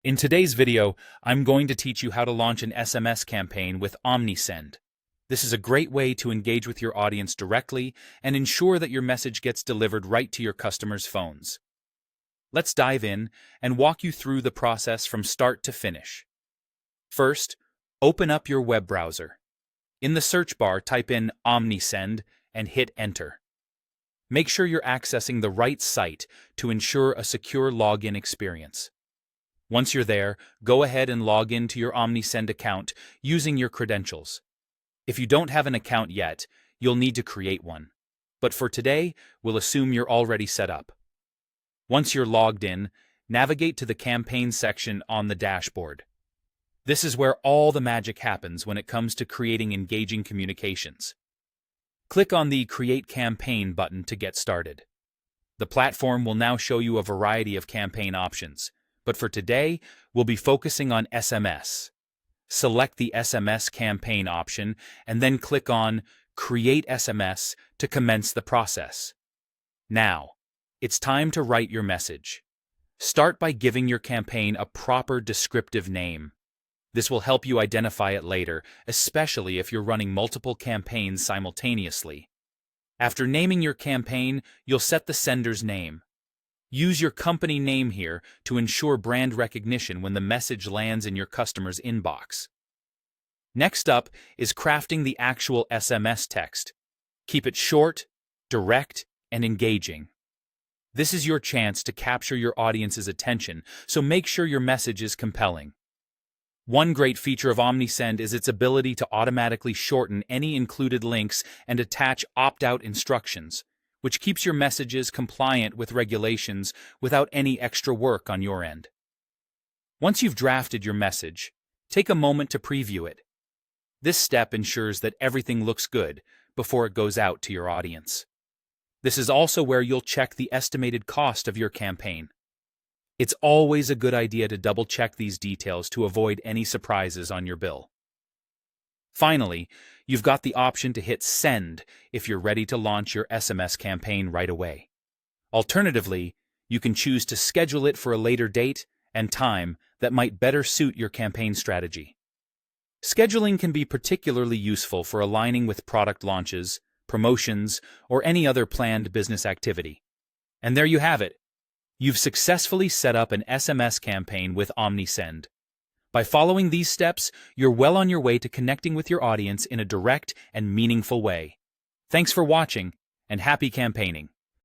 In today's video, I'm going to teach you how to launch an SMS campaign with Omnisend. This is a great way to engage with your audience directly and ensure that your message gets delivered right to your customers' phones. Let's dive in and walk you through the process from start to finish. First, open up your web browser. In the search bar, type in Omnisend and hit Enter. Make sure you're accessing the right site to ensure a secure login experience. Once you're there, go ahead and log into your Omnisend account using your credentials. If you don't have an account yet, you'll need to create one. But for today, we'll assume you're already set up. Once you're logged in, navigate to the campaign section on the dashboard. This is where all the magic happens when it comes to creating engaging communications. Click on the Create Campaign button to get started. The platform will now show you a variety of campaign options. But for today, we'll be focusing on SMS. Select the SMS campaign option and then click on Create SMS to commence the process. Now, it's time to write your message. Start by giving your campaign a proper descriptive name. This will help you identify it later, especially if you're running multiple campaigns simultaneously. After naming your campaign, you'll set the sender's name. Use your company name here to ensure brand recognition when the message lands in your customer's inbox. Next up is crafting the actual SMS text. Keep it short, direct, and engaging. This is your chance to capture your audience's attention, so make sure your message is compelling. One great feature of Omnisend is its ability to automatically shorten any included links and attach opt-out instructions, which keeps your messages compliant with regulations without any extra work on your end. Once you've drafted your message, take a moment to preview it. This step ensures that everything looks good before it goes out to your audience. This is also where you'll check the estimated cost of your campaign. It's always a good idea to double-check these details to avoid any surprises on your bill. Finally, you've got the option to hit Send if you're ready to launch your SMS campaign right away. Alternatively, you can choose to schedule it for a later date and time that might better suit your campaign strategy. Scheduling can be particularly useful for aligning with product launches, promotions, or any other planned business activity. And there you have it. You've successfully set up an SMS campaign with Omnisend. By following these steps, you're well on your way to connecting with your audience in a direct and meaningful way. Thanks for watching, and happy campaigning.